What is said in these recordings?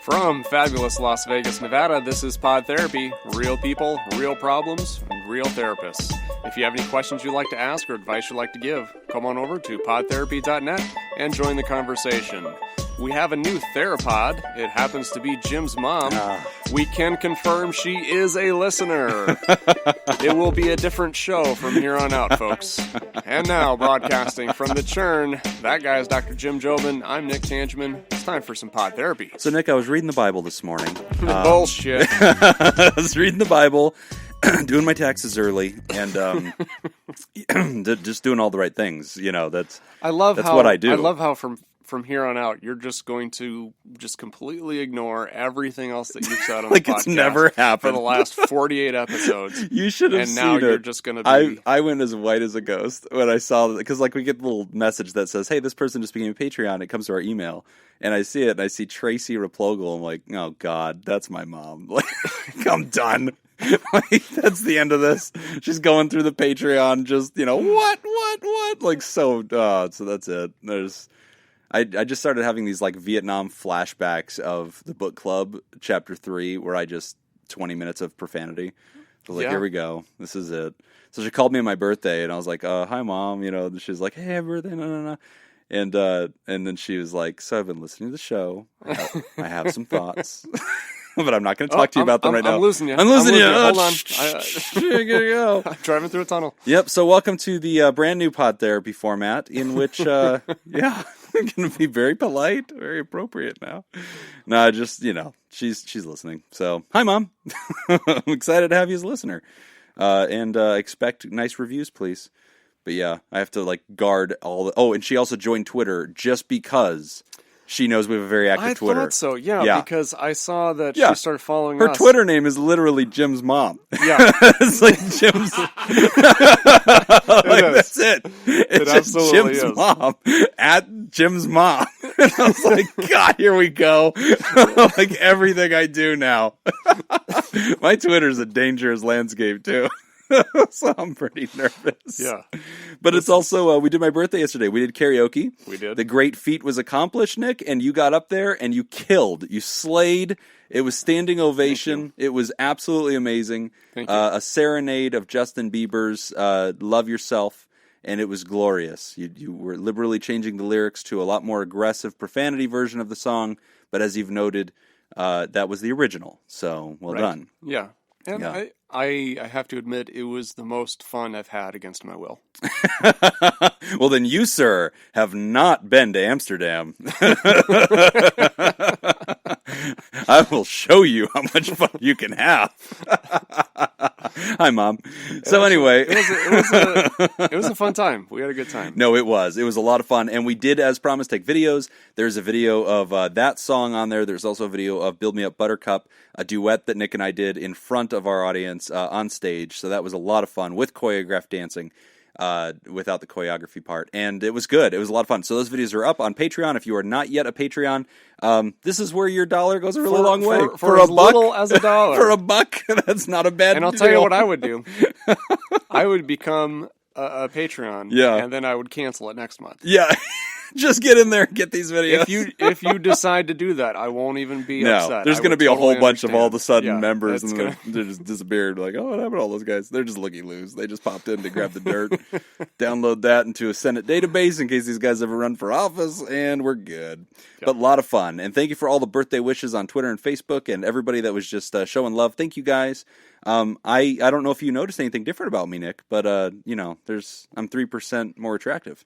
From fabulous Las Vegas, Nevada, this is Pod Therapy. Real people, real problems, and real therapists. If you have any questions you'd like to ask or advice you'd like to give, come on over to podtherapy.net and join the conversation. We have a new THERAPOD. It happens to be Jim's mom. We can confirm she is a listener. It will be a different show from here on out, folks. And now, broadcasting from the churn, that guy is Dr. Jim Jobin. I'm Nick Tangeman. It's time for some Pod Therapy. So, Nick, I was reading the Bible this morning. Bullshit. I was reading the Bible, doing my taxes early, and just doing all the right things. You know, that's what I do. I love how from here on out, you're just going to just completely ignore everything else that you've said on the podcast. It's never happened. For the last 48 episodes. You should have seen it. And now you're just going to be... I went as white as a ghost when I saw that, because we get the little message that says, hey, this person just became a Patreon. It comes to our email. And I see it, and I see Tracy Replogle. I'm like, oh, God, that's my mom. I'm done. That's the end of this. She's going through the Patreon, just, what? So that's it. I just started having these Vietnam flashbacks of the book club chapter 3 where 20 minutes of profanity. I was like, here we go. This is it. So she called me on my birthday and I was like, hi mom, and she was like, hey, happy birthday, no. And then she was like, so I've been listening to the show. I have some thoughts. But I'm not going to talk to you about them right now. I'm losing you. Hold on. I gotta go. I'm driving through a tunnel. Yep. So welcome to the brand new Pod Therapy format in which, we're going to be very polite, very appropriate now. No, just, she's listening. So, hi, Mom. I'm excited to have you as a listener. And expect nice reviews, please. But yeah, I have to guard all the... Oh, and she also joined Twitter just because... She knows we have a very active Twitter. I thought so, yeah, because I saw that she started following us. Her Twitter name is literally Jim's mom. Yeah. It's like Jim's... That's it. It's just Jim's mom. At Jim's mom. And I was like, God, here we go. Everything I do now. My Twitter's a dangerous landscape, too. So I'm pretty nervous. Yeah. But it's also, we did my birthday yesterday. We did karaoke. We did. The great feat was accomplished, Nick, and you got up there and you killed. You slayed. It was standing ovation. It was absolutely amazing. Thank you. A serenade of Justin Bieber's Love Yourself, and it was glorious. You were liberally changing the lyrics to a lot more aggressive profanity version of the song, but as you've noted, that was the original. So, well done. Yeah. And I have to admit, it was the most fun I've had against my will. Well, then you, sir, have not been to Amsterdam. I will show you how much fun you can have. Hi, Mom. So anyway. It was a fun time. We had a good time. No, it was. It was a lot of fun. And we did, as promised, take videos. There's a video of that song on there. There's also a video of Build Me Up Buttercup, a duet that Nick and I did in front of our audience on stage. So that was a lot of fun with choreographed dancing. Without the choreography part, and it was good. It was a lot of fun. So those videos are up on Patreon. If you are not yet a Patreon, this is where your dollar goes a really long way. For as little as $1. For $1, that's not a bad deal. And I'll tell you what I would do. I would become a Patreon, and then I would cancel it next month. Yeah. Just get in there and get these videos. If you decide to do that, I won't even be upset. There's going to be a whole bunch of all of a sudden members, and they're just disappeared. Like, what happened to all those guys? They're just looky-loos. They just popped in to grab the dirt, download that into a Senate database in case these guys ever run for office, and we're good. Yep. But a lot of fun. And thank you for all the birthday wishes on Twitter and Facebook, and everybody that was just showing love. Thank you, guys. I don't know if you noticed anything different about me, Nick, but I'm 3% more attractive.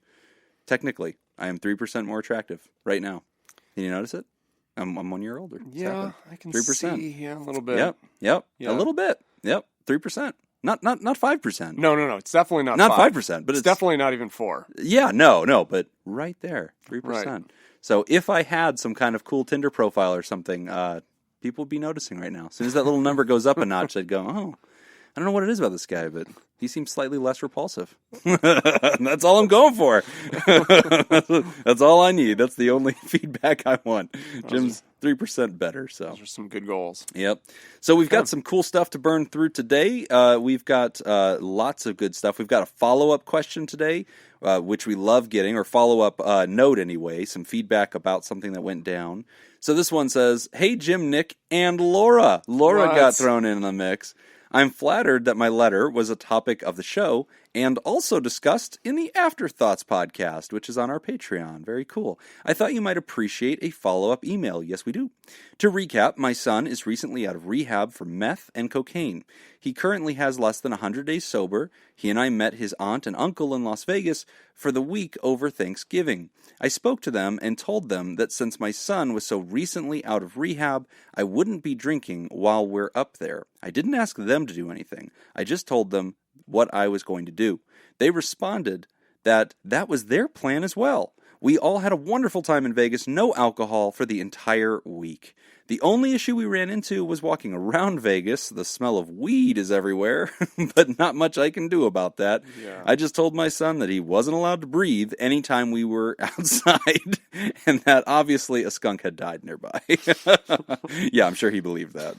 Technically, I am 3% more attractive right now. Can you notice it? I'm 1 year older. Yeah, exactly. I can 3%. see. Yeah, a little bit. Yep. A little bit. Yep. 3%. Not 5%. No. It's definitely not 5%, but it's definitely not even 4. Yeah, no, but right there, 3%. Right. So if I had some kind of cool Tinder profile or something, people would be noticing right now. As soon as that little number goes up a notch, they'd go, oh, I don't know what it is about this guy, but he seems slightly less repulsive. That's all I'm going for. That's all I need. That's the only feedback I want. Jim's 3% better. So those are some good goals. Yep. So we've got some cool stuff to burn through today. We've got lots of good stuff. We've got a follow-up question today, which we love getting, or follow-up note anyway, some feedback about something that went down. So this one says, "Hey, Jim, Nick, and Laura." Laura got thrown in the mix. "I'm flattered that my letter was a topic of the show and also discussed in the Afterthoughts podcast, which is on our Patreon. Very cool. I thought you might appreciate a follow-up email." Yes, we do. "To recap, my son is recently out of rehab for meth and cocaine. He currently has less than 100 days sober. He and I met his aunt and uncle in Las Vegas for the week over Thanksgiving. I spoke to them and told them that since my son was so recently out of rehab, I wouldn't be drinking while we're up there. I didn't ask them to do anything. I just told them what I was going to do. They responded that that was their plan as well. We all had a wonderful time in Vegas, no alcohol for the entire week. The only issue we ran into was walking around Vegas. The smell of weed is everywhere, but not much I can do about that. Yeah. I just told my son that he wasn't allowed to breathe anytime we were outside, and that obviously a skunk had died nearby." Yeah, I'm sure he believed that.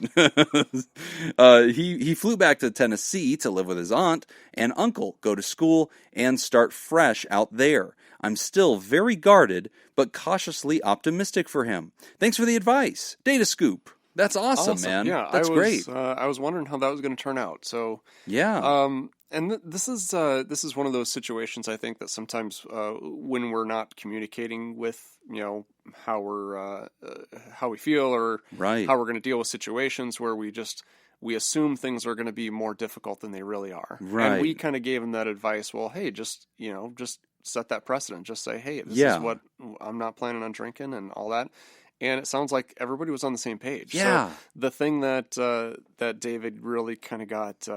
He flew back to Tennessee to live with his aunt and uncle, go to school, and start fresh out there. I'm still very guarded, but cautiously optimistic for him. Thanks for the advice. Data scoop. That's awesome, man. Yeah, that's great. I was wondering how that was going to turn out. So yeah. And this is one of those situations, I think, that sometimes when we're not communicating with, how we feel or how we're going to deal with situations where we assume things are going to be more difficult than they really are. Right. And we kind of gave him that advice. Well, hey, just set that precedent. Just say, hey, this is what I'm not planning on drinking and all that. And it sounds like everybody was on the same page. Yeah. So the thing that David really kind of got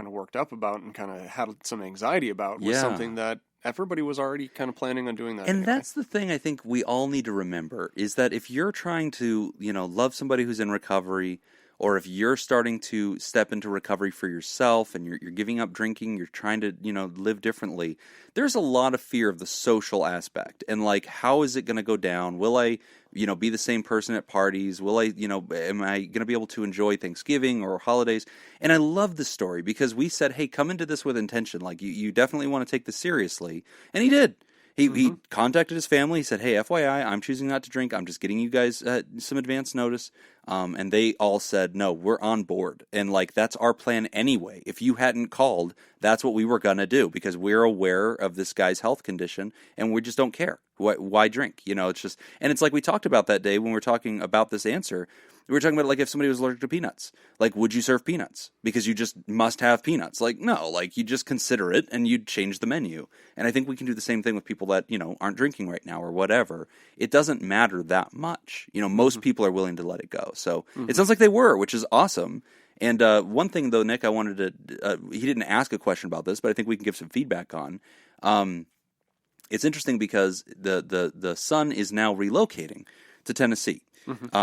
worked up about and kind of had some anxiety about was something that everybody was already kind of planning on doing that. And that's the thing I think we all need to remember is that if you're trying to, love somebody who's in recovery, or if you're starting to step into recovery for yourself and you're giving up drinking, you're trying to, live differently, there's a lot of fear of the social aspect. And like, how is it going to go down? Will I, be the same person at parties? Will I, am I going to be able to enjoy Thanksgiving or holidays? And I love this story because we said, hey, come into this with intention. Like, you definitely want to take this seriously. And he did. He contacted his family. He said, hey, FYI, I'm choosing not to drink. I'm just getting you guys some advance notice. And they all said, no, we're on board. And, that's our plan anyway. If you hadn't called, that's what we were going to do because we're aware of this guy's health condition and we just don't care. Why drink? It's just, and it's like we talked about that day when we were talking about this answer. We were talking about, if somebody was allergic to peanuts. Would you serve peanuts? Because you just must have peanuts. No. You just consider it, and you'd change the menu. And I think we can do the same thing with people that, aren't drinking right now or whatever. It doesn't matter that much. Most people are willing to let it go. So it sounds like they were, which is awesome. And one thing, though, Nick, I wanted to he didn't ask a question about this, but I think we can give some feedback on. It's interesting because the son is now relocating to Tennessee.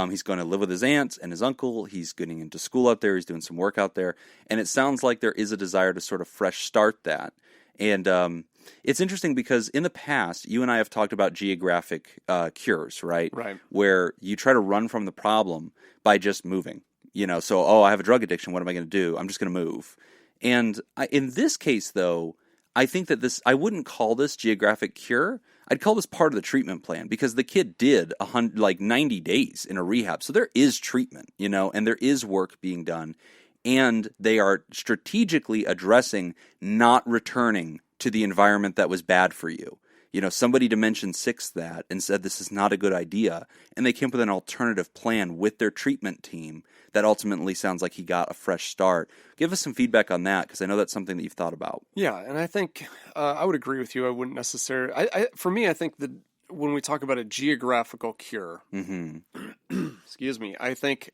He's going to live with his aunt and his uncle. He's getting into school out there. He's doing some work out there. And it sounds like there is a desire to sort of fresh start that. And it's interesting because in the past, you and I have talked about geographic cures, right? Right. Where you try to run from the problem by just moving. So, I have a drug addiction. What am I going to do? I'm just going to move. And in this case, though, I think that I wouldn't call this geographic cure. I'd call this part of the treatment plan because the kid did 90 days in a rehab. So there is treatment, and there is work being done. And they are strategically addressing not returning to the environment that was bad for you. Somebody Dimension 6 that and said this is not a good idea. And they came up with an alternative plan with their treatment team that ultimately sounds like he got a fresh start. Give us some feedback on that because I know that's something that you've thought about. Yeah, and I think I would agree with you. I wouldn't necessarily... For me, I think that when we talk about a geographical cure, excuse me, I think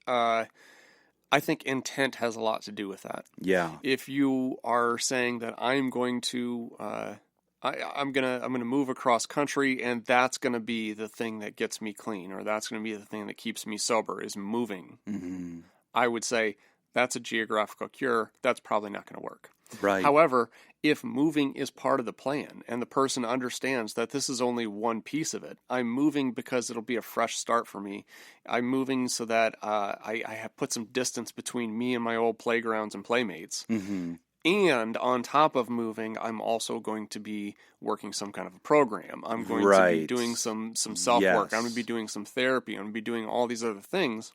intent has a lot to do with that. Yeah. If you are saying that I'm going to... I'm gonna move across country, and that's gonna be the thing that gets me clean, or that's gonna be the thing that keeps me sober is moving. I would say that's a geographical cure. That's probably not going to work. Right. However, if moving is part of the plan and the person understands that this is only one piece of it, I'm moving because it'll be a fresh start for me. I'm moving so that I have put some distance between me and my old playgrounds and playmates. Mm-hmm. And on top of moving, I'm also going to be working some kind of a program. I'm going to be doing some self-work. Yes. I'm going to be doing some therapy. I'm going to be doing all these other things.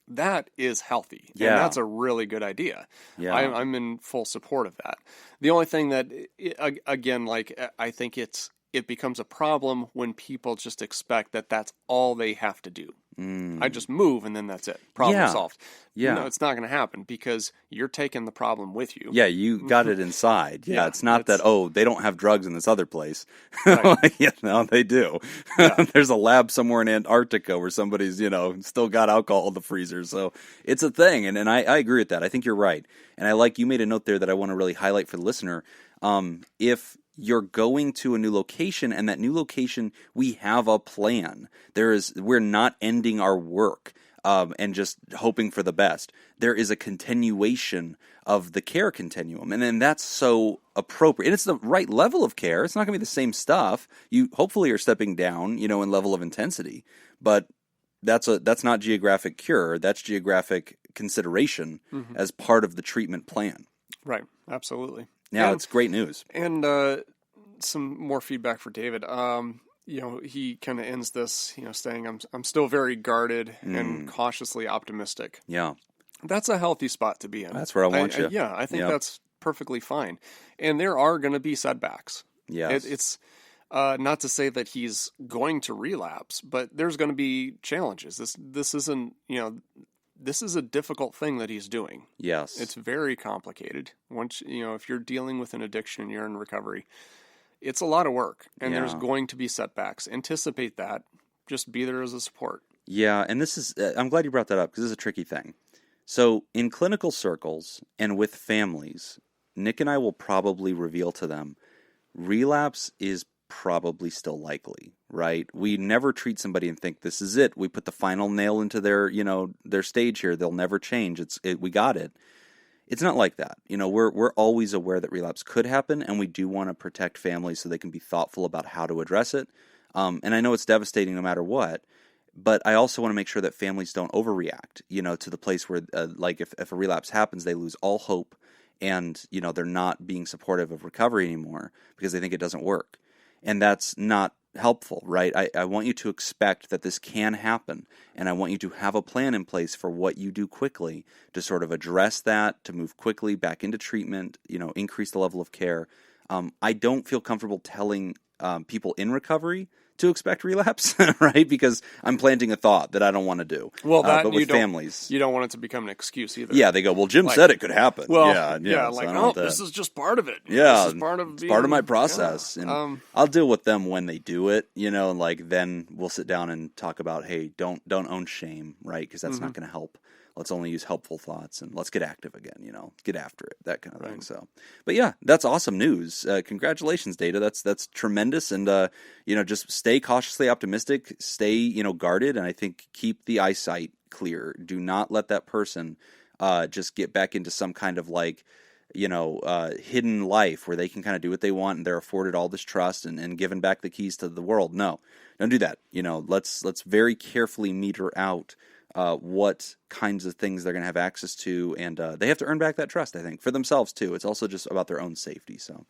That is healthy. Yeah. And that's a really good idea. Yeah. I'm in full support of that. The only thing that, again, like, I think it becomes a problem when people just expect that that's all they have to do. I just move and then that's it. Problem solved. Yeah. No, it's not going to happen because you're taking the problem with you. Yeah, you got it inside. Yeah, it's not that, they don't have drugs in this other place. Right. No, they do. Yeah. There's a lab somewhere in Antarctica where somebody's, still got alcohol in the freezer. So it's a thing. And I agree with that. I think you're right. And you made a note there that I want to really highlight for the listener. If you're going to a new location, and that new location, we have a plan. We're not ending our work and just hoping for the best. There is a continuation of the care continuum, and then that's so appropriate. And it's the right level of care. It's not going to be the same stuff. You hopefully are stepping down, in level of intensity, but that's not geographic cure. That's geographic consideration as part of the treatment plan. Right. Absolutely. Yeah, it's great news. And some more feedback for David. He kind of ends this, saying, I'm still very guarded and cautiously optimistic. Yeah. That's a healthy spot to be in. That's where I want you. I think that's perfectly fine. And there are going to be setbacks. Yes. It's not to say that he's going to relapse, but there's going to be challenges. This isn't, this is a difficult thing that he's doing. Yes. It's very complicated. Once, if you're dealing with an addiction and you're in recovery, it's a lot of work, and there's going to be setbacks. Anticipate that. Just be there as a support. Yeah, and this is, I'm glad you brought that up because this is a tricky thing. So in clinical circles and with families, Nick and I will probably reveal to them, relapse is probably still likely, right? We never treat somebody and think this is it. We put the final nail into their, their stage here. They'll never change. We got it. It's not like that. We're always aware that relapse could happen, and we do want to protect families so they can be thoughtful about how to address it. And I know it's devastating no matter what, but I also want to make sure that families don't overreact, to the place where, if a relapse happens, they lose all hope and, they're not being supportive of recovery anymore because they think it doesn't work. And that's not helpful, right? I want you to expect that this can happen, and I want you to have a plan in place for what you do quickly to sort of address that, to move quickly back into treatment, increase the level of care. I don't feel comfortable telling people in recovery to expect relapse, right? Because I'm planting a thought that I don't want to do. Well, but with families, you don't want it to become an excuse either. Yeah, they go, well, Jim said it could happen. Well, so this is just part of it. Yeah, this is part of part of my process, and I'll deal with them when they do it. Then we'll sit down and talk about, hey, don't own shame, right? Because that's not going to help. Let's only use helpful thoughts, and let's get active again, get after it, that kind of thing. So, but yeah, that's awesome news. Congratulations, Data. That's tremendous. And, just stay cautiously optimistic, stay, guarded. And I think keep the eyesight clear. Do not let that person just get back into some kind of hidden life where they can kind of do what they want and they're afforded all this trust and given back the keys to the world. No, don't do that. Let's very carefully meter out what kinds of things they're going to have access to, and they have to earn back that trust, I think, for themselves too. It's also just about their own safety. So,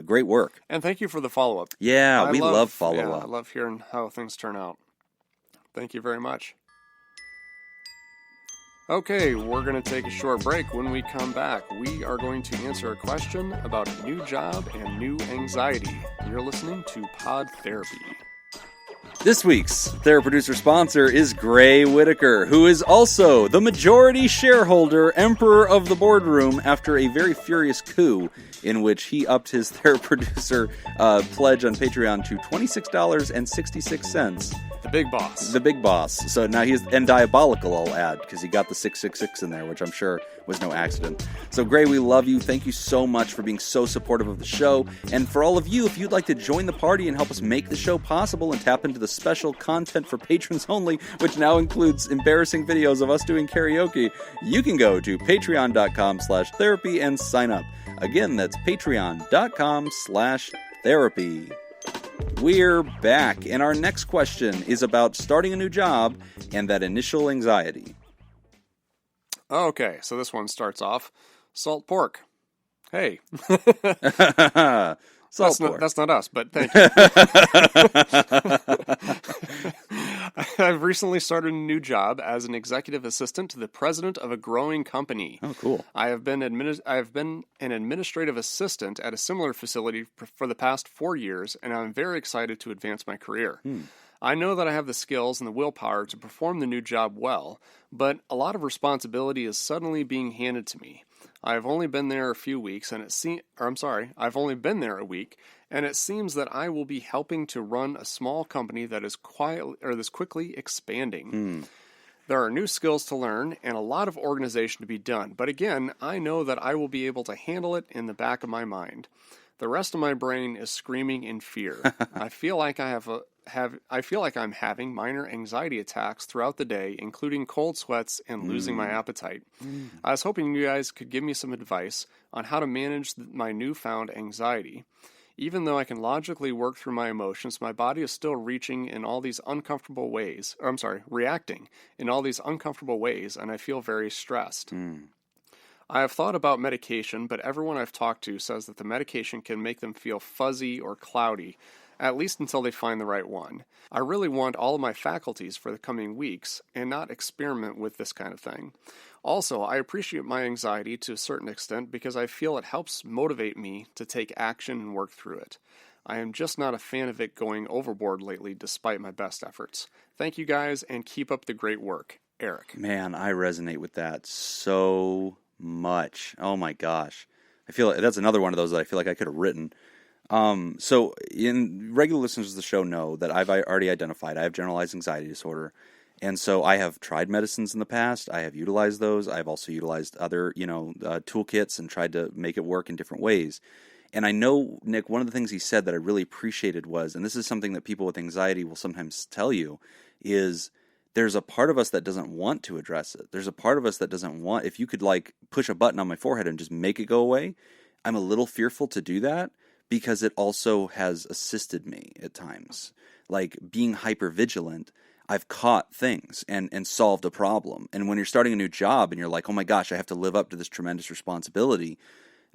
great work. And thank you for the follow-up. Yeah, we love follow-up. I love hearing how things turn out. Thank you very much. Okay, we're going to take a short break. When we come back, we are going to answer a question about a new job and new anxiety. You're listening to Pod Therapy. This week's Theraproducer sponsor is Grae Whittaker, who is also the majority shareholder, emperor of the boardroom, after a very furious coup in which he upped his Theraproducer pledge on Patreon to $26.66. The big boss. The big boss. So now he's, and diabolical, I'll add, because he got the 666 in there, which I'm sure was no accident. So Grae, we love you. Thank you so much for being so supportive of the show. And for all of you, if you'd like to join the party and help us make the show possible and tap into the special content for patrons only, which now includes embarrassing videos of us doing karaoke, you can go to patreon.com/therapy and sign up. Again, that's patreon.com/therapy. We're back, and our next question is about starting a new job and that initial anxiety. Okay, so this one starts off, salt pork. Hey. That's not us, but thank you. I've recently started a new job as an executive assistant to the president of a growing company. Oh, cool. I have been an administrative assistant at a similar facility for the past 4 years, and I'm very excited to advance my career. I know that I have the skills and the willpower to perform the new job well, but a lot of responsibility is suddenly being handed to me. I've only been there a week, and it seems that I will be helping to run a small company that is quickly expanding. There are new skills to learn and a lot of organization to be done, but again, I know that I will be able to handle it in the back of my mind. The rest of my brain is screaming in fear. I feel like I'm having minor anxiety attacks throughout the day, including cold sweats and losing my appetite. I was hoping you guys could give me some advice on how to manage my newfound anxiety. Even though I can logically work through my emotions, my body is still reacting in all these uncomfortable ways, reacting in all these uncomfortable ways, and I feel very stressed. I have thought about medication, but everyone I've talked to says that the medication can make them feel fuzzy or cloudy, at least until they find the right one. I really want all of my faculties for the coming weeks and not experiment with this kind of thing. Also, I appreciate my anxiety to a certain extent because I feel it helps motivate me to take action and work through it. I am just not a fan of it going overboard lately despite my best efforts. Thank you guys and keep up the great work. Eric. Man, I resonate with that so much. Oh my gosh. I feel like that's another one of those that I feel like I could have written. So in regular listeners of the show know that I've already identified I have generalized anxiety disorder. And so I have tried medicines in the past. I have utilized those. I've also utilized other, toolkits and tried to make it work in different ways. And I know, Nick, one of the things he said that I really appreciated was, and this is something that people with anxiety will sometimes tell you, is there's a part of us that doesn't want to address it. There's a part of us that doesn't want, if you could push a button on my forehead and just make it go away, I'm a little fearful to do that because it also has assisted me at times. Like being hypervigilant, I've caught things and solved a problem. And when you're starting a new job and you're like, oh my gosh, I have to live up to this tremendous responsibility,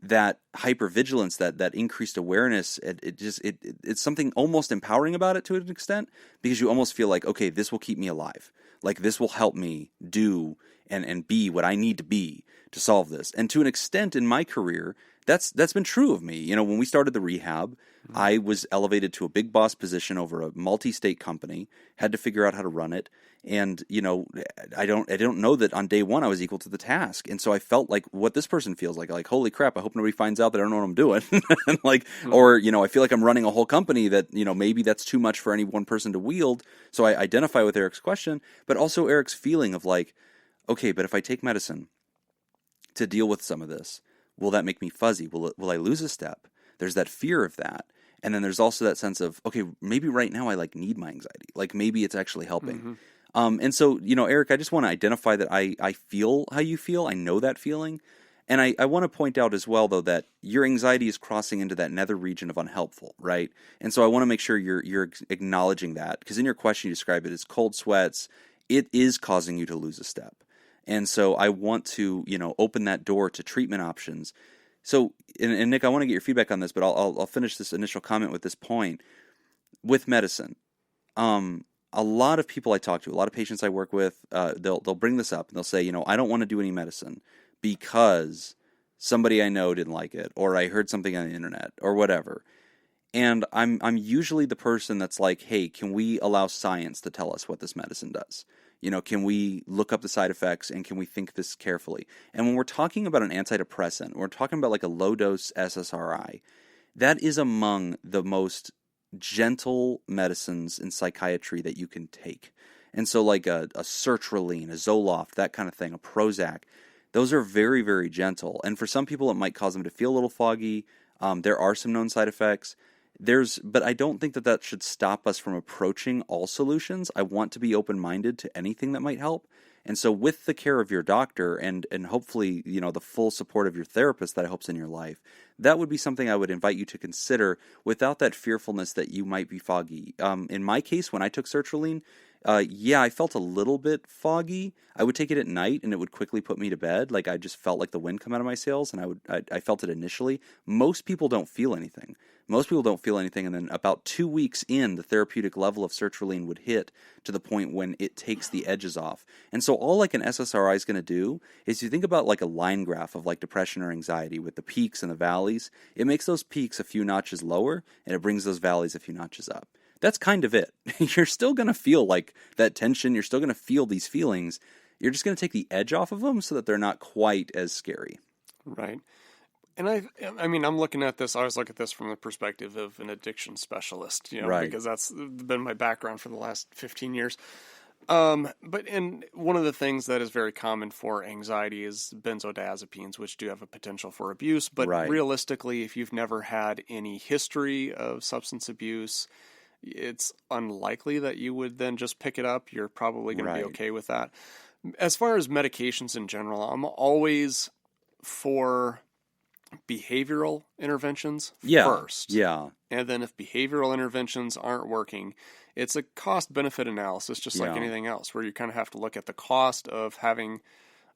that hypervigilance, that increased awareness, it's something almost empowering about it to an extent, because you almost feel like, okay, this will keep me alive. Like this will help me do and be what I need to be to solve this. And to an extent in my career, that's been true of me. You know, when we started the rehab, I was elevated to a big boss position over a multi-state company, had to figure out how to run it. And, I don't know that on day one I was equal to the task. And so I felt like what this person feels like, holy crap, I hope nobody finds out that I don't know what I'm doing. And or, I feel like I'm running a whole company that, maybe that's too much for any one person to wield. So I identify with Eric's question, but also Eric's feeling of like, okay, but if I take medicine to deal with some of this, will that make me fuzzy? Will I lose a step? There's that fear of that. And then there's also that sense of, okay, maybe right now I need my anxiety. Like maybe it's actually helping. And so, Eric, I just want to identify that I feel how you feel. I know that feeling. And I want to point out as well, though, that your anxiety is crossing into that nether region of unhelpful, right? And so I want to make sure you're acknowledging that, because in your question you describe it as cold sweats. It is causing you to lose a step. And so I want to, open that door to treatment options. So, and Nick, I want to get your feedback on this, but I'll finish this initial comment with this point. With medicine, a lot of people I talk to, a lot of patients I work with, they'll bring this up and they'll say, I don't want to do any medicine because somebody I know didn't like it, or I heard something on the internet, or whatever. And I'm usually the person that's like, hey, can we allow science to tell us what this medicine does? Can we look up the side effects and can we think this carefully? And when we're talking about an antidepressant, we're talking about like a low-dose SSRI, that is among the most gentle medicines in psychiatry that you can take. And so like a sertraline, a Zoloft, that kind of thing, a Prozac, those are very, very gentle. And for some people, it might cause them to feel a little foggy. There are some known side effects. But I don't think that should stop us from approaching all solutions. I want to be open-minded to anything that might help. And so with the care of your doctor and hopefully, the full support of your therapist that I hope's in your life, that would be something I would invite you to consider without that fearfulness that you might be foggy. In my case, when I took sertraline, I felt a little bit foggy. I would take it at night and it would quickly put me to bed. Like I just felt like the wind come out of my sails, and I felt it initially. Most people don't feel anything. And then about 2 weeks in, the therapeutic level of sertraline would hit to the point when it takes the edges off. And so all like an SSRI is going to do is you think about like a line graph of like depression or anxiety with the peaks and the valleys. It makes those peaks a few notches lower, and it brings those valleys a few notches up. That's kind of it. You're still going to feel like that tension. You're still going to feel these feelings. You're just going to take the edge off of them so that they're not quite as scary. Right. And I mean, I'm looking at this, I always look at this from the perspective of an addiction specialist, right. Because that's been my background for the last 15 years. And one of the things that is very common for anxiety is benzodiazepines, which do have a potential for abuse. But right. realistically, if you've never had any history of substance abuse, it's unlikely that you would then just pick it up. You're probably going to be okay with that. As far as medications in general, I'm always for behavioral interventions first. Yeah. And then if behavioral interventions aren't working, it's a cost-benefit analysis, just like anything else, where you kind of have to look at the cost of having,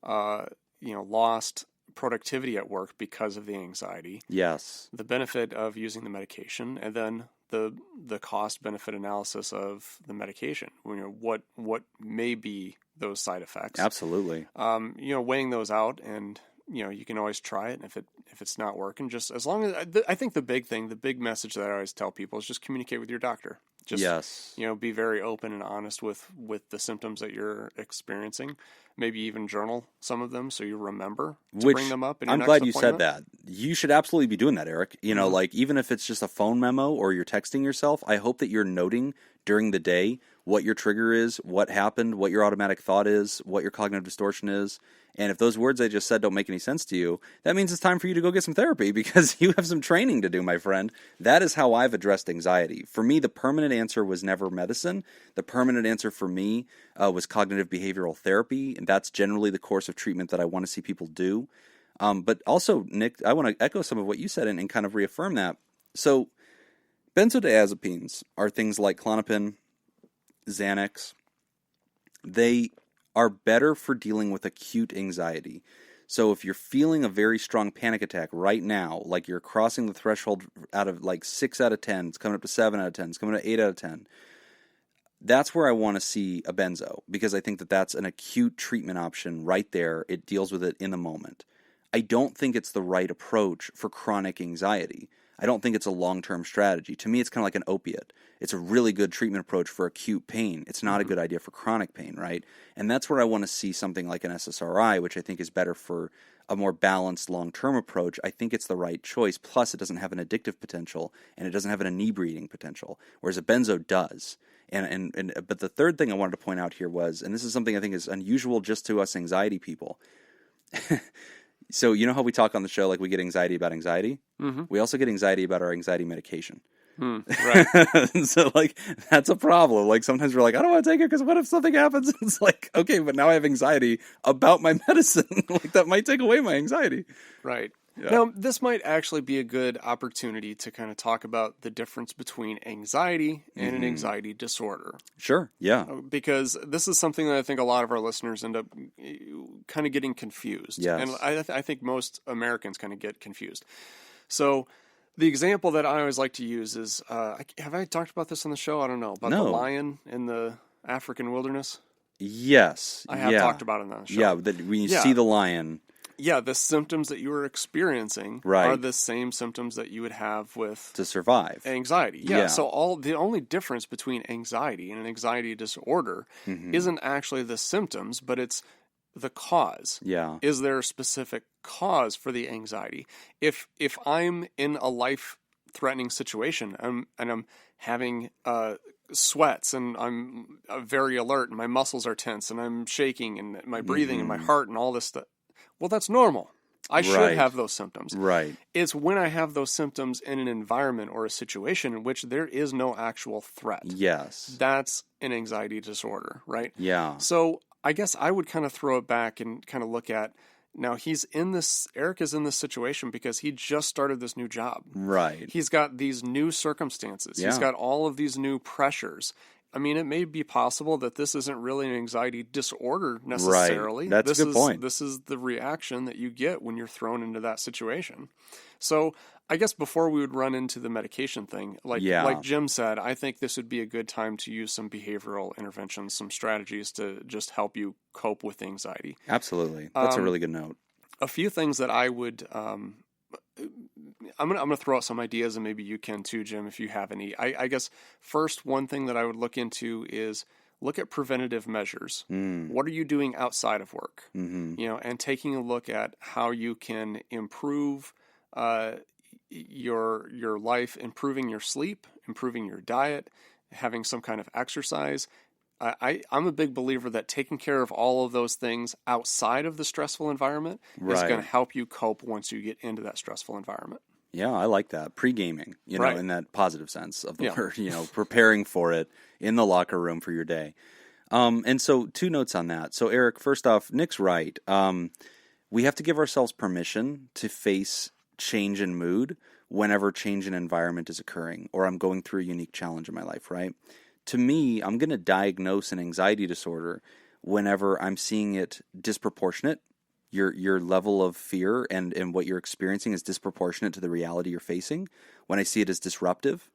lost productivity at work because of the anxiety. Yes. The benefit of using the medication, and then the cost-benefit analysis of the medication. What may be those side effects. Absolutely. Weighing those out, and you can always try it, and if it's not working, just as long as I think the big message that I always tell people is just communicate with your doctor. Just be very open and honest with the symptoms that you're experiencing. Maybe even journal some of them so you remember to bring them up in your I'm next glad you appointment. said that. You should absolutely be doing that, Eric. Like even if it's just a phone memo or you're texting yourself, I hope that you're noting during the day what your trigger is, what happened, what your automatic thought is, what your cognitive distortion is. And if those words I just said don't make any sense to you, that means it's time for you to go get some therapy because you have some training to do, my friend. That is how I've addressed anxiety. For me, the permanent answer was never medicine. The permanent answer for me was cognitive behavioral therapy, and that's generally the course of treatment that I want to see people do. But also, Nick, I want to echo some of what you said and kind of reaffirm that. So benzodiazepines are things like Klonopin, Xanax. They are better for dealing with acute anxiety. So if you're feeling a very strong panic attack right now, like you're crossing the threshold out of like 6 out of 10, it's coming up to 7 out of 10, it's coming to 8 out of 10, that's where I want to see a benzo, because I think that that's an acute treatment option right there. It deals with it in the moment. I don't think it's the right approach for chronic anxiety. I don't think it's a long-term strategy. To me, it's kind of like an opiate. It's a really good treatment approach for acute pain. It's not a good idea for chronic pain, right? And that's where I want to see something like an SSRI, which I think is better for a more balanced long-term approach. I think it's the right choice. Plus, it doesn't have an addictive potential, and it doesn't have an inebriating potential, whereas a benzo does. But the third thing I wanted to point out here was, and this is something I think is unusual just to us anxiety people. So you know how we talk on the show, like we get anxiety about anxiety? Mm-hmm. We also get anxiety about our anxiety medication. Right. So like that's a problem. Like sometimes we're like, I don't want to take it because what if something happens? It's like, okay, but now I have anxiety about my medicine. Like that might take away my anxiety. Right. Yeah. Now, this might actually be a good opportunity to kind of talk about the difference between anxiety and an anxiety disorder. Sure, yeah. Because this is something that I think a lot of our listeners end up kind of getting confused. Yes. And I think most Americans kind of get confused. So the example that I always like to use is, have I talked about this on the show? I don't know. About the lion in the African wilderness? Yes. I have talked about it on the show. Yeah, when you see the lion... Yeah, the symptoms that you are experiencing are the same symptoms that you would have with to survive anxiety. Yeah. So the only difference between anxiety and an anxiety disorder isn't actually the symptoms, but it's the cause. Yeah. Is there a specific cause for the anxiety? If I'm in a life-threatening situation and I'm having sweats and I'm very alert and my muscles are tense and I'm shaking and my breathing and my heart and all this stuff. Well, that's normal. I should Right. have those symptoms. Right. It's when I have those symptoms in an environment or a situation in which there is no actual threat. Yes. That's an anxiety disorder, right? Yeah. So I guess I would kind of throw it back and kind of look at, now Eric is in this situation because he just started this new job. Right. He's got these new circumstances. He's Yeah. got all of these new pressures. I mean, it may be possible that this isn't really an anxiety disorder necessarily. Right. That's a good point. This is the reaction that you get when you're thrown into that situation. So I guess before we would run into the medication thing, like Jim said, I think this would be a good time to use some behavioral interventions, some strategies to just help you cope with anxiety. Absolutely. That's a really good note. A few things that I would I'm gonna throw out some ideas, and maybe you can too, Jim, if you have any. I guess first, one thing that I would look into is look at preventative measures. What are you doing outside of work? Mm-hmm. And taking a look at how you can improve your life, improving your sleep, improving your diet, having some kind of exercise. I'm a big believer that taking care of all of those things outside of the stressful environment is going to help you cope once you get into that stressful environment. Yeah, I like that. Pre-gaming, Right. in that positive sense of the word, preparing for it in the locker room for your day. And so 2 notes on that. So Eric, first off, Nick's right. We have to give ourselves permission to face change in mood whenever change in environment is occurring, or I'm going through a unique challenge in my life, right? To me, I'm going to diagnose an anxiety disorder whenever I'm seeing it disproportionate. Your level of fear and what you're experiencing is disproportionate to the reality you're facing. When I see it as disruptive,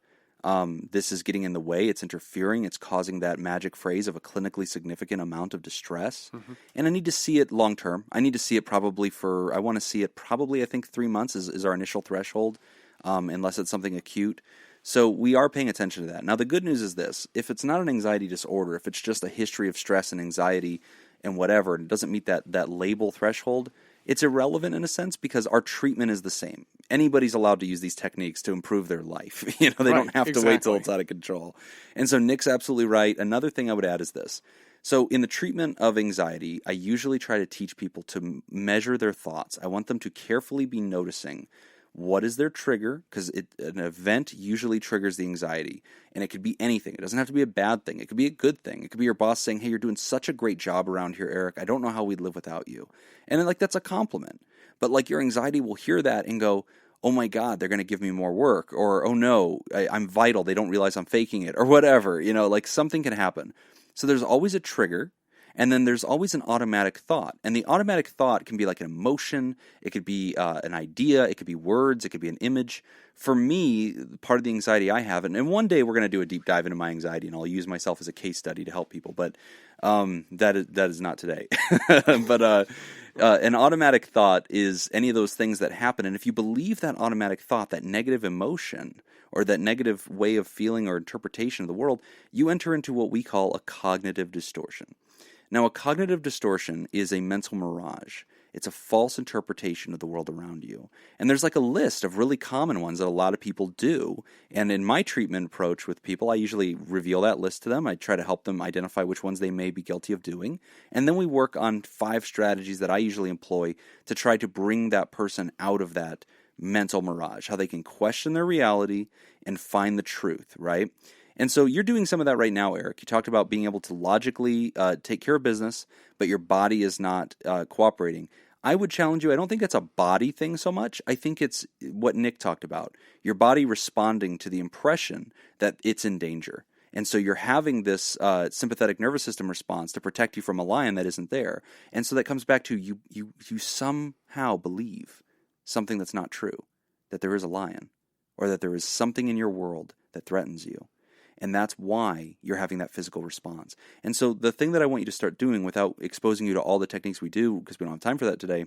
this is getting in the way, it's interfering, it's causing that magic phrase of a clinically significant amount of distress. Mm-hmm. And I need to see it long term. I need to see it I want to see it probably, I think 3 months is our initial threshold, unless it's something acute. So we are paying attention to that. Now, the good news is this. If it's not an anxiety disorder, if it's just a history of stress and anxiety and whatever, and it doesn't meet that label threshold, it's irrelevant in a sense because our treatment is the same. Anybody's allowed to use these techniques to improve their life. They don't have to wait till it's out of control. And so Nick's absolutely right. Another thing I would add is this. So in the treatment of anxiety, I usually try to teach people to measure their thoughts. I want them to carefully be noticing what is their trigger, because an event usually triggers the anxiety. And it could be anything. It doesn't have to be a bad thing. It could be a good thing. It could be your boss saying, hey, you're doing such a great job around here, Eric. I don't know how we'd live without you. And then, that's a compliment. But your anxiety will hear that and go, oh my God, they're going to give me more work. Or, oh no, I'm vital. They don't realize I'm faking it. Or whatever. Something can happen. So there's always a trigger. And then there's always an automatic thought. And the automatic thought can be like an emotion. It could be an idea. It could be words. It could be an image. For me, part of the anxiety I have, and one day we're going to do a deep dive into my anxiety, and I'll use myself as a case study to help people. But that is not today. But an automatic thought is any of those things that happen. And if you believe that automatic thought, that negative emotion, or that negative way of feeling or interpretation of the world, you enter into what we call a cognitive distortion. Now, a cognitive distortion is a mental mirage. It's a false interpretation of the world around you. And there's a list of really common ones that a lot of people do. And in my treatment approach with people, I usually reveal that list to them. I try to help them identify which ones they may be guilty of doing. And then we work on 5 strategies that I usually employ to try to bring that person out of that mental mirage, how they can question their reality and find the truth, right? And so you're doing some of that right now, Eric. You talked about being able to logically take care of business, but your body is not cooperating. I would challenge you. I don't think it's a body thing so much. I think it's what Nick talked about. Your body responding to the impression that it's in danger. And so you're having this sympathetic nervous system response to protect you from a lion that isn't there. And so that comes back to you somehow believe something that's not true, that there is a lion, or that there is something in your world that threatens you. And that's why you're having that physical response. And so the thing that I want you to start doing, without exposing you to all the techniques we do, because we don't have time for that today,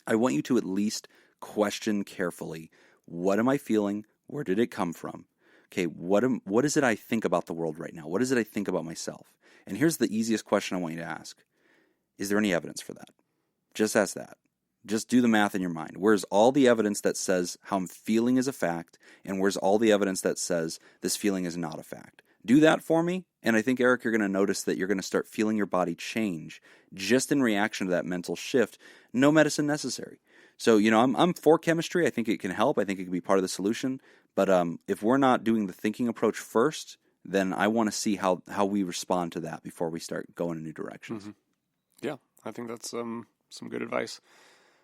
I want you to at least question carefully, what am I feeling? Where did it come from? Okay, what is it I think about the world right now? What is it I think about myself? And here's the easiest question I want you to ask. Is there any evidence for that? Just ask that. Just do the math in your mind. Where's all the evidence that says how I'm feeling is a fact, and where's all the evidence that says this feeling is not a fact? Do that for me, and I think, Eric, you're going to notice that you're going to start feeling your body change just in reaction to that mental shift. No medicine necessary. So, I'm for chemistry. I think it can help. I think it can be part of the solution. But if we're not doing the thinking approach first, then I want to see how we respond to that before we start going in new directions. Mm-hmm. Yeah, I think that's some good advice.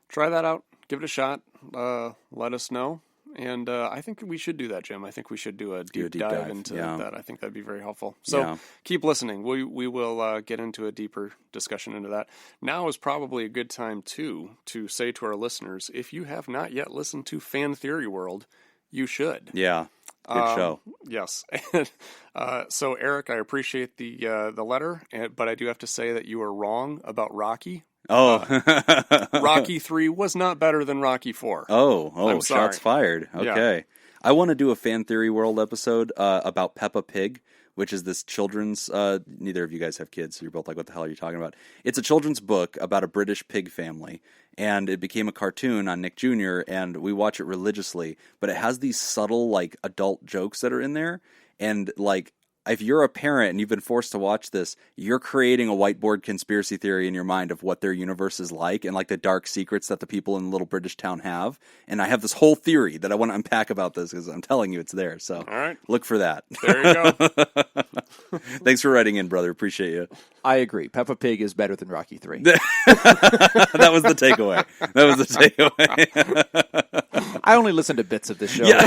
Try that out. Give it a shot. Let us know. And I think we should do that, Jim. I think we should do a deep dive into that. I think that'd be very helpful. So keep listening. We will get into a deeper discussion into that. Now is probably a good time, too, to say to our listeners, if you have not yet listened to Fan Theory World, you should. Yeah, good show. Yes. So, Eric, I appreciate the letter, but I do have to say that you are wrong about Rocky. Oh, Rocky 3 was not better than Rocky 4. Oh, shots fired. Okay. Yeah. I want to do a Fan Theory World episode about Peppa Pig, which is this children's, neither of you guys have kids, so you're both like, what the hell are you talking about? It's a children's book about a British pig family, and it became a cartoon on Nick Jr., and we watch it religiously, but it has these subtle, like, adult jokes that are in there, and, like, if you're a parent and you've been forced to watch this, you're creating a whiteboard conspiracy theory in your mind of what their universe is like and like the dark secrets that the people in the little British town have. And I have this whole theory that I want to unpack about this because I'm telling you it's there. So all right. Look for that. There you go. Thanks for writing in, brother. Appreciate you. I agree. Peppa Pig is better than Rocky 3. That was the takeaway. I only listen to bits of this show. Yeah.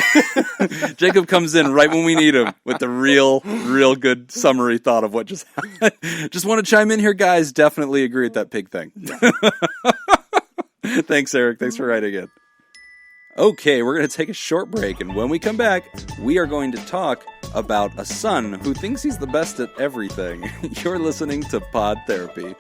Jacob comes in right when we need him with the real good summary thought of what just happened. Just want to chime in here, guys. Definitely agree with that pig thing. Thanks, Eric. Thanks for writing in. Okay, we're going to take a short break, and when we come back, we are going to talk about a son who thinks he's the best at everything. You're listening to Pod Therapy.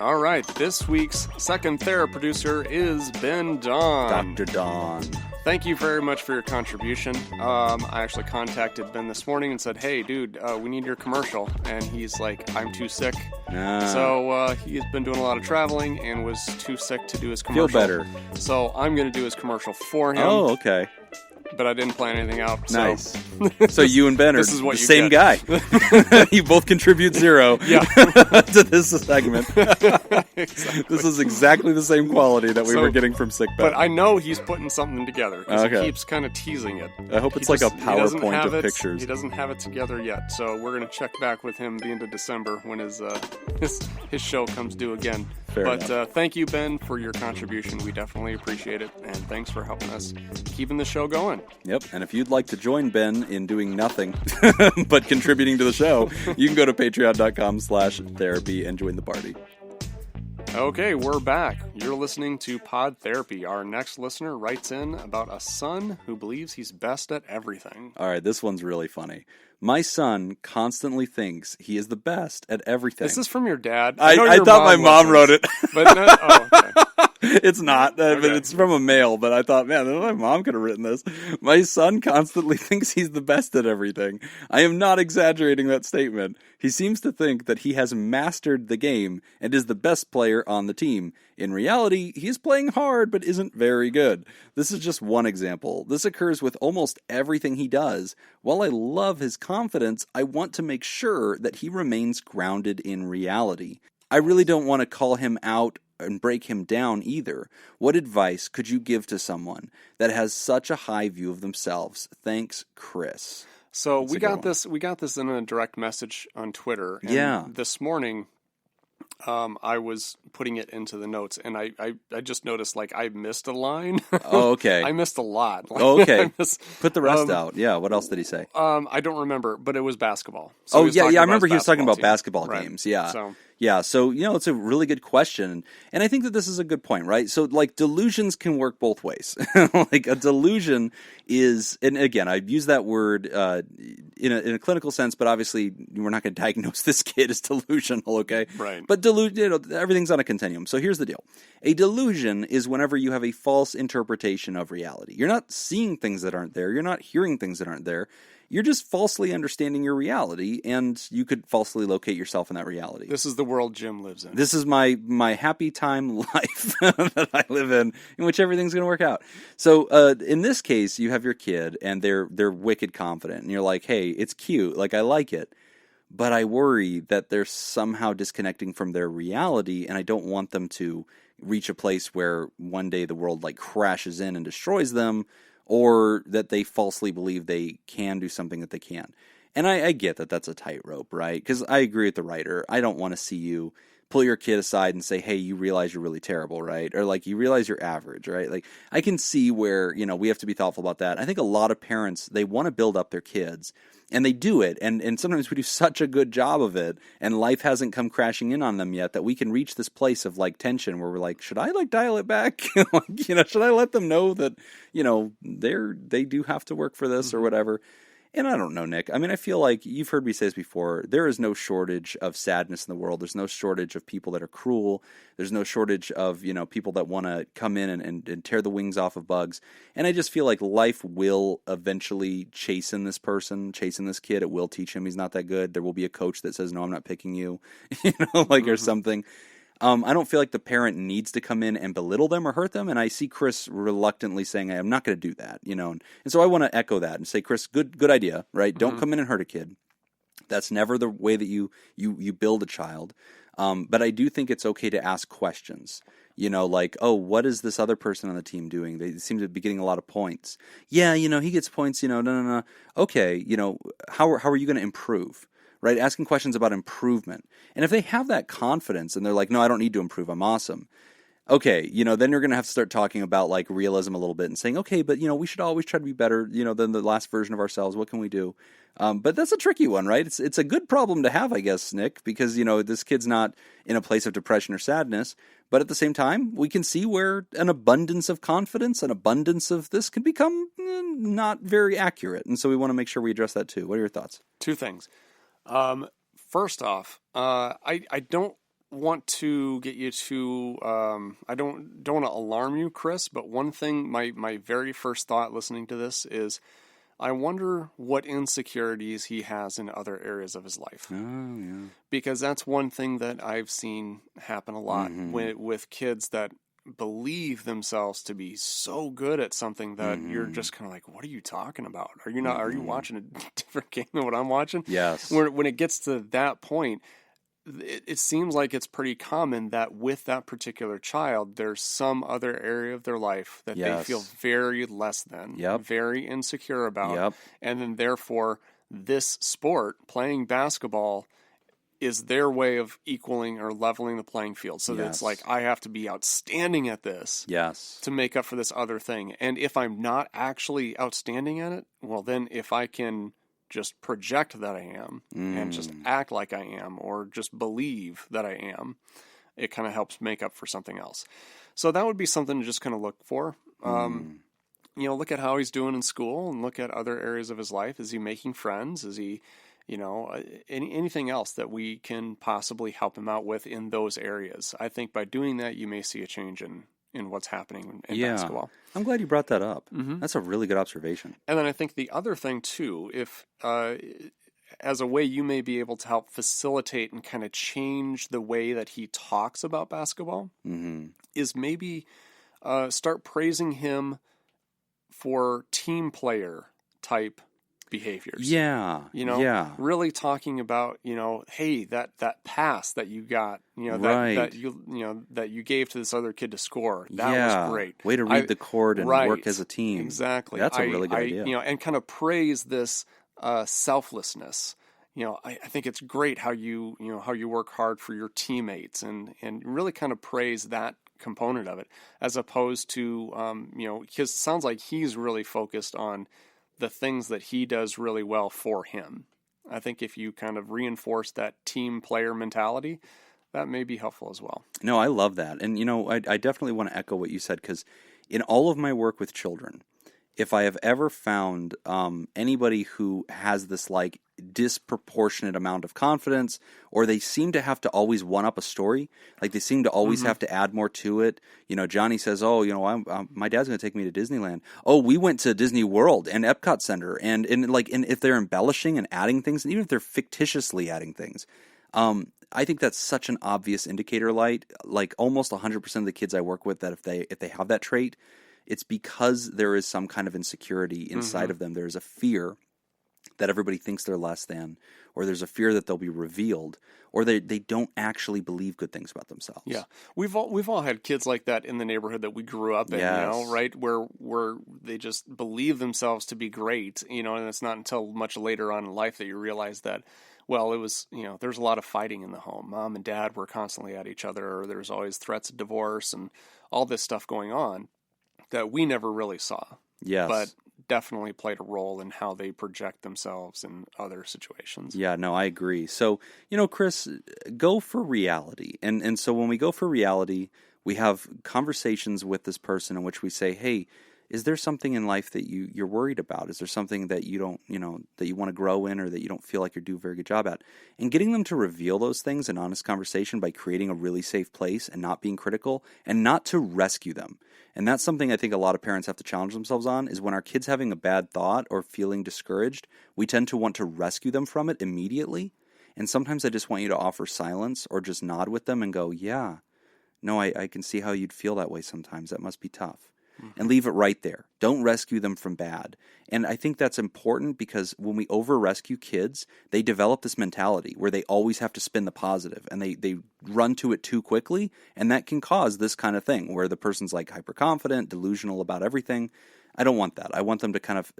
All right, this week's second Theraproducer is Ben Doughn. Dr. Doughn. Thank you very much for your contribution. I actually contacted Ben this morning and said, hey, dude, we need your commercial. And he's like, I'm too sick. So he's been doing a lot of traveling and was too sick to do his commercial. Feel better. So I'm going to do his commercial for him. Oh, okay. But I didn't plan anything out. Nice. So you and Ben are the same get. guy. You both contribute 0 to this segment. Exactly. This is exactly the same quality that we were getting from Sick Ben. But I know he's putting something together because he keeps kind of teasing it. I hope it's like a PowerPoint of pictures. He doesn't have it together yet. So we're going to check back with him the end of December when his show comes due again. But thank you, Ben, for your contribution. We definitely appreciate it. And thanks for helping us keeping the show going. Yep. And if you'd like to join Ben in doing nothing but contributing to the show, you can go to patreon.com/therapy and join the party. Okay, we're back. You're listening to Pod Therapy. Our next listener writes in about a son who believes he's best at everything. All right, this one's really funny. My son constantly thinks he is the best at everything. This is from your dad? I thought my mom wrote it. But no, okay. It's not, but it's from a mail. But I thought, man, my mom could have written this. My son constantly thinks he's the best at everything. I am not exaggerating that statement. He seems to think that he has mastered the game and is the best player on the team. In reality, he is playing hard but isn't very good. This is just one example. This occurs with almost everything he does. While I love his confidence, I want to make sure that he remains grounded in reality. I really don't want to call him out and break him down either. What advice could you give to someone that has such a high view of themselves? Thanks, Chris. So we got this in a direct message on Twitter. And this morning, I was putting it into the notes, and I just noticed, like, I missed a line. Oh, okay. I missed a lot. Like, okay. Put the rest out. Yeah, what else did he say? I don't remember, but it was basketball. So I remember he was talking about basketball right. games. Yeah. So, it's a really good question. And I think that this is a good point, right? So, like, delusions can work both ways. Like, a delusion is, and again, I use that word in a clinical sense, but obviously we're not going to diagnose this kid as delusional, okay? Right. But everything's on a continuum. So here's the deal. A delusion is whenever you have a false interpretation of reality. You're not seeing things that aren't there. You're not hearing things that aren't there. You're just falsely understanding your reality, and you could falsely locate yourself in that reality. This is the world Jim lives in. This is my happy time life that I live in which everything's going to work out. So in this case, you have your kid, and they're wicked confident, and you're like, hey, it's cute, like I like it, but I worry that they're somehow disconnecting from their reality, and I don't want them to reach a place where one day the world like crashes in and destroys them, or that they falsely believe they can do something that they can't. And I get that that's a tightrope, right? Because I agree with the writer. I don't want to see you pull your kid aside and say, hey, you realize you're really terrible, right? Or like, you realize you're average, right? Like, I can see where, we have to be thoughtful about that. I think a lot of parents, they want to build up their kids, and they do it. And sometimes we do such a good job of it, and life hasn't come crashing in on them yet, that we can reach this place of like tension where we're like, should I like dial it back? Should I let them know that, they do have to work for this or whatever? And I don't know, Nick. I mean, I feel like you've heard me say this before. There is no shortage of sadness in the world. There's no shortage of people that are cruel. There's no shortage of, people that want to come in and tear the wings off of bugs. And I just feel like life will eventually chasten this person, chasten this kid. It will teach him he's not that good. There will be a coach that says, no, I'm not picking you, or something. I don't feel like the parent needs to come in and belittle them or hurt them, and I see Chris reluctantly saying, I'm not going to do that, and so I want to echo that and say, Chris, good idea, right? Don't come in and hurt a kid. That's never the way that you build a child, but I do think it's okay to ask questions, like, oh, what is this other person on the team doing? They seem to be getting a lot of points. Yeah, he gets points, no. Okay, how are you going to improve? Right? Asking questions about improvement. And if they have that confidence and they're like, no, I don't need to improve, I'm awesome. Okay, then you're going to have to start talking about like realism a little bit and saying, okay, but we should always try to be better, than the last version of ourselves. What can we do? But that's a tricky one, right? It's a good problem to have, I guess, Nick, because, this kid's not in a place of depression or sadness. But at the same time, we can see where an abundance of confidence, an abundance of this can become not very accurate. And so we want to make sure we address that too. What are your thoughts? Two things. First off, I don't want to get you to, I don't want to alarm you, Chris, but one thing, my very first thought listening to this is, I wonder what insecurities he has in other areas of his life. Oh, yeah. Because that's one thing that I've seen happen a lot with kids that believe themselves to be so good at something that you're just kind of like, what are you talking about? Are you watching a different game than what I'm watching? Yes. When it gets to that point, it seems like it's pretty common that with that particular child, there's some other area of their life that they feel very less than, very insecure about. And then therefore, this sport, playing basketball, is their way of equaling or leveling the playing field. So that it's like, I have to be outstanding at this to make up for this other thing. And if I'm not actually outstanding at it, well, then if I can just project that I am and just act like I am, or just believe that I am, it kind of helps make up for something else. So that would be something to just kind of look for. Look at how he's doing in school and look at other areas of his life. Is he making friends? Is he... anything else that we can possibly help him out with in those areas. I think by doing that, you may see a change in what's happening in basketball. I'm glad you brought that up. That's a really good observation. And then I think the other thing too, if as a way you may be able to help facilitate and kind of change the way that he talks about basketball, is maybe start praising him for team player type behaviors. Really talking about, hey, that pass that you got, that you gave to this other kid to score, that was great. Way to read the court and work as a team. Exactly. That's a really good idea. And kind of praise this selflessness. I think it's great how you work hard for your teammates and really kind of praise that component of it, as opposed to because it sounds like he's really focused on the things that he does really well for him. I think if you kind of reinforce that team player mentality, that may be helpful as well. No, I love that. And, I definitely want to echo what you said, because in all of my work with children, if I have ever found anybody who has this like disproportionate amount of confidence, or they seem to have to always one up a story, like they seem to always have to add more to it. Johnny says, "Oh, my dad's going to take me to Disneyland. Oh, we went to Disney World and Epcot Center," and if they're embellishing and adding things, and even if they're fictitiously adding things, I think that's such an obvious indicator light. Like almost 100% of the kids I work with, that if they have that trait, it's because there is some kind of insecurity inside of them. There is a fear that everybody thinks they're less than, or there's a fear that they'll be revealed, or they don't actually believe good things about themselves. Yeah, we've all had kids like that in the neighborhood that we grew up in, Yes. you know, right? Where they just believe themselves to be great, you know, and it's not until much later on in life that you realize that, well, it was, you know, there's a lot of fighting in the home. Mom and dad were constantly at each other, or there's always threats of divorce and all this stuff going on that we never really saw. Yes. But definitely played a role in how they project themselves in other situations. Yeah, no, I agree. So, you know, Chris, go for reality. And so when we go for reality, we have conversations with this person in which we say, hey, is there something in life that you're worried about? Is there something that you don't, you know, that you want to grow in, or that you don't feel like you're doing a very good job at? And getting them to reveal those things in honest conversation by creating a really safe place and not being critical and not to rescue them. And that's something I think a lot of parents have to challenge themselves on, is when our kid's having a bad thought or feeling discouraged, we tend to want to rescue them from it immediately. And sometimes I just want you to offer silence or just nod with them and go, yeah, no, I can see how you'd feel that way sometimes. That must be tough. And leave it right there. Don't rescue them from bad. And I think that's important, because when we over-rescue kids, they develop this mentality where they always have to spin the positive, and they run to it too quickly, and that can cause this kind of thing where the person's like hyper-confident, delusional about everything. I don't want that. I want them to kind of,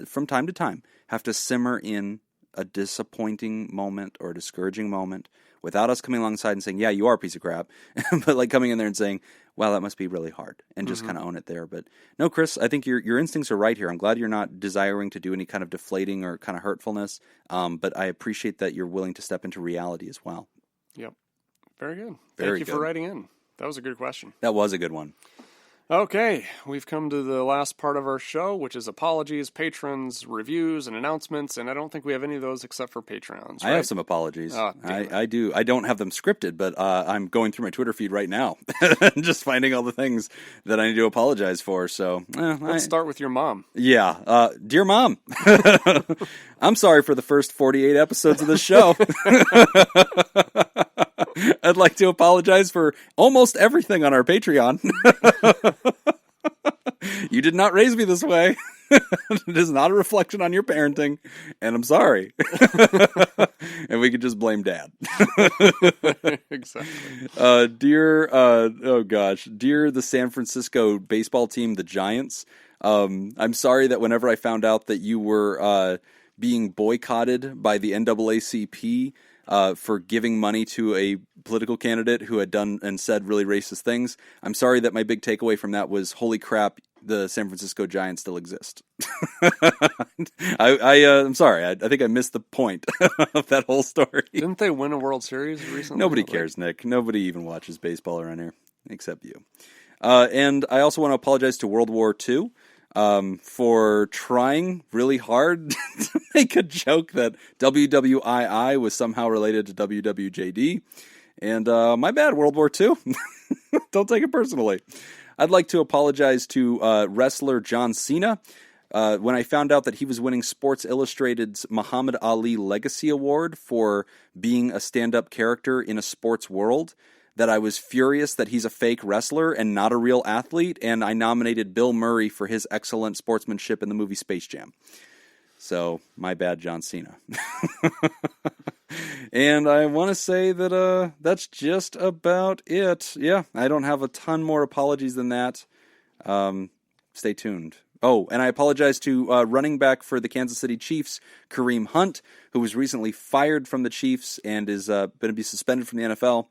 from time to time, have to simmer in a disappointing moment or a discouraging moment without us coming alongside and saying, yeah, you are a piece of crap, but like coming in there and saying, wow, that must be really hard, and just kind of own it there. But no, Chris, I think your instincts are right here. I'm glad you're not desiring to do any kind of deflating or kind of hurtfulness, but I appreciate that you're willing to step into reality as well. Yep. Very good. Very Thank you good. for writing in. That was a good question. That was a good one. Okay, we've come to the last part of our show, which is apologies, patrons, reviews, and announcements, and I don't think we have any of those except for Patreons, right? I have some apologies. Oh, I do. I don't have them scripted, but I'm going through my Twitter feed right now and just finding all the things that I need to apologize for. So Let's start with your mom. Yeah. Dear Mom, I'm sorry for the first 48 episodes of this show. I'd like to apologize for almost everything on our Patreon. You did not raise me this way. It is not a reflection on your parenting, and I'm sorry. And we could just blame Dad. Exactly. Dear the San Francisco baseball team, the Giants. I'm sorry that whenever I found out that you were being boycotted by the NAACP for giving money to a political candidate who had done and said really racist things, I'm sorry that my big takeaway from that was, holy crap, the San Francisco Giants still exist. I'm sorry. I think I missed the point of that whole story. Didn't they win a World Series recently? Nobody cares, Nick. Nobody even watches baseball around here, except you. And I also want to apologize to World War II for trying really hard to make a joke that WWII was somehow related to WWJD. And my bad, World War II. Don't take it personally. I'd like to apologize to wrestler John Cena. When I found out that he was winning Sports Illustrated's Muhammad Ali Legacy Award for being a stand-up character in a sports world, that I was furious that he's a fake wrestler and not a real athlete, and I nominated Bill Murray for his excellent sportsmanship in the movie Space Jam. So, my bad, John Cena. And I want to say that that's just about it. Yeah, I don't have a ton more apologies than that. Stay tuned. Oh, and I apologize to running back for the Kansas City Chiefs, Kareem Hunt, who was recently fired from the Chiefs and is going to be suspended from the NFL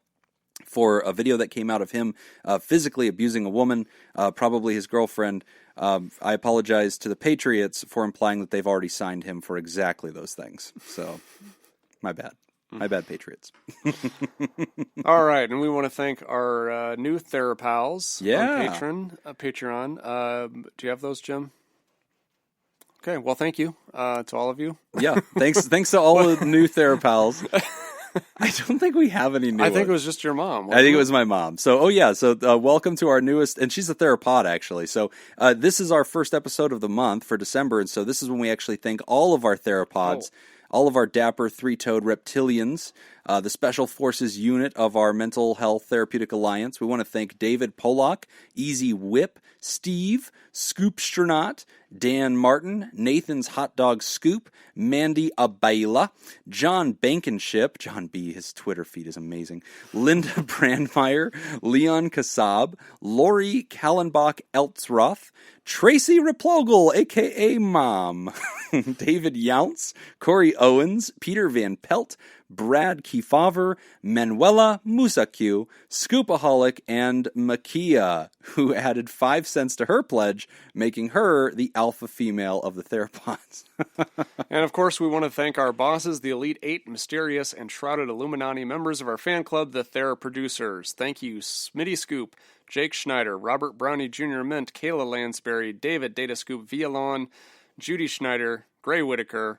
for a video that came out of him physically abusing a woman, probably his girlfriend. I apologize to the Patriots for implying that they've already signed him for exactly those things. So, my bad. My bad, Patriots. All right, and we want to thank our new THERAPALs on Patreon. Do you have those, Jim? Okay, well, thank you to all of you. Yeah, thanks to all the new THERAPALs. I don't think we have any new I think ones. it was just your mom. I think it was my mom. So, welcome to our newest, and she's a THERAPOD, actually. So, this is our first episode of the month for December, and so this is when we actually thank all of our THERAPODs, all of our dapper three-toed reptilians the Special Forces unit of our Mental Health Therapeutic Alliance. We want to thank David Pollock, Easy Whip, Steve, Scoopstronaut, Dan Martin, Nathan's Hot Dog Scoop, Mandy Abayla, John Bankenship, John B., his Twitter feed is amazing, Linda Brandmeier, Leon Kassab, Lori Kallenbach Eltzroth, Tracy Replogle, a.k.a. Mom, David Younce, Corey Owens, Peter Van Pelt, Brad Kiefaver, Manuela Musacue, Scoopaholic, and Makia, who added 5 cents to her pledge, making her the alpha female of the Therapods. And of course, we want to thank our bosses, the Elite Eight, mysterious and shrouded Illuminati members of our fan club, the Theraproducers. Thank you, Smitty Scoop, Jake Schneider, Robert Brownie Jr. Mint, Kayla Lansbury, David Data Scoop Villalon, Judy Schneider, Grae Whittaker,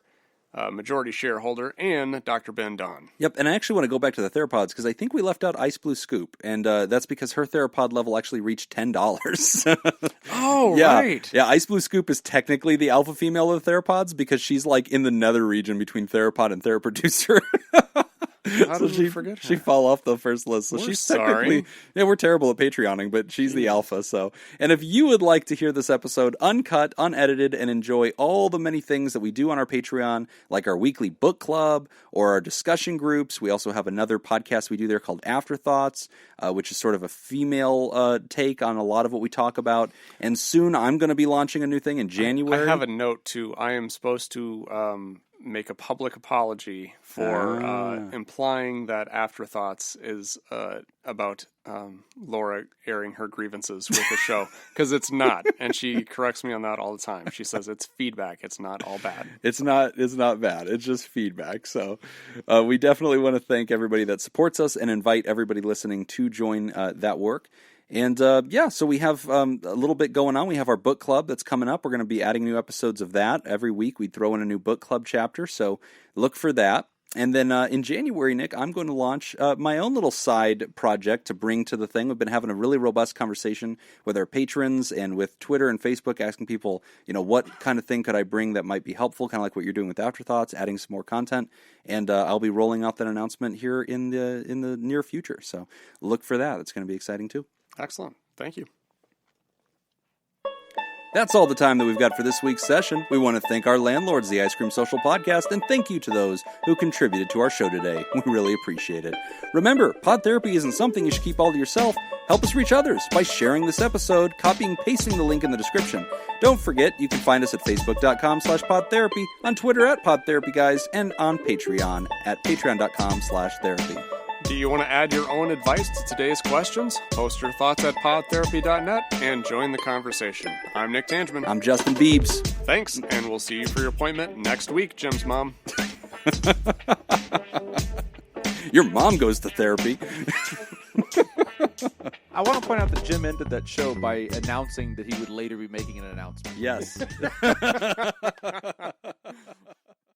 majority shareholder, and Dr. Ben Doughn. Yep, and I actually want to go back to the Therapods because I think we left out Ice Blue Scoop, and that's because her Therapod level actually reached $10. Oh, yeah. right. Yeah, Ice Blue Scoop is technically the alpha female of the Theropods because she's like in the nether region between Therapod and Theraproducer. How did we forget her? She fall off the first list. So We're she's sorry. technically, yeah, we're terrible at Patreoning, but she's the alpha. So, and if you would like to hear this episode uncut, unedited, and enjoy all the many things that we do on our Patreon, like our weekly book club or our discussion groups, we also have another podcast we do there called Afterthoughts, which is sort of a female take on a lot of what we talk about. And soon I'm going to be launching a new thing in January. I have a note too. I am supposed to make a public apology for implying that Afterthoughts is about Laura airing her grievances with the show, because it's not, and she corrects me on that all the time. She says it's feedback, it's not all bad. It's not bad, it's just feedback. So we definitely want to thank everybody that supports us and invite everybody listening to join that work. And so we have a little bit going on. We have our book club that's coming up. We're going to be adding new episodes of that every week. We throw in a new book club chapter, so look for that. And then in January, Nick, I'm going to launch my own little side project to bring to the thing. We've been having a really robust conversation with our patrons and with Twitter and Facebook, asking people, what kind of thing could I bring that might be helpful, kind of like what you're doing with Afterthoughts, adding some more content. And I'll be rolling out that announcement here in the near future. So look for that. It's going to be exciting too. Excellent. Thank you. That's all the time that we've got for this week's session. We want to thank our landlords, the Ice Cream Social Podcast, and thank you to those who contributed to our show today. We really appreciate it. Remember, pod therapy isn't something you should keep all to yourself. Help us reach others by sharing this episode, copying, pasting the link in the description. Don't forget, you can find us at facebook.com/podtherapy, on Twitter at PodTherapyGuys, and on Patreon at patreon.com/therapy. Do you want to add your own advice to today's questions? Post your thoughts at podtherapy.net and join the conversation. I'm Nick Tangeman. I'm Justin Biebs. Thanks, and we'll see you for your appointment next week, Jim's mom. Your mom goes to therapy. I want to point out that Jim ended that show by announcing that he would later be making an announcement. Yes.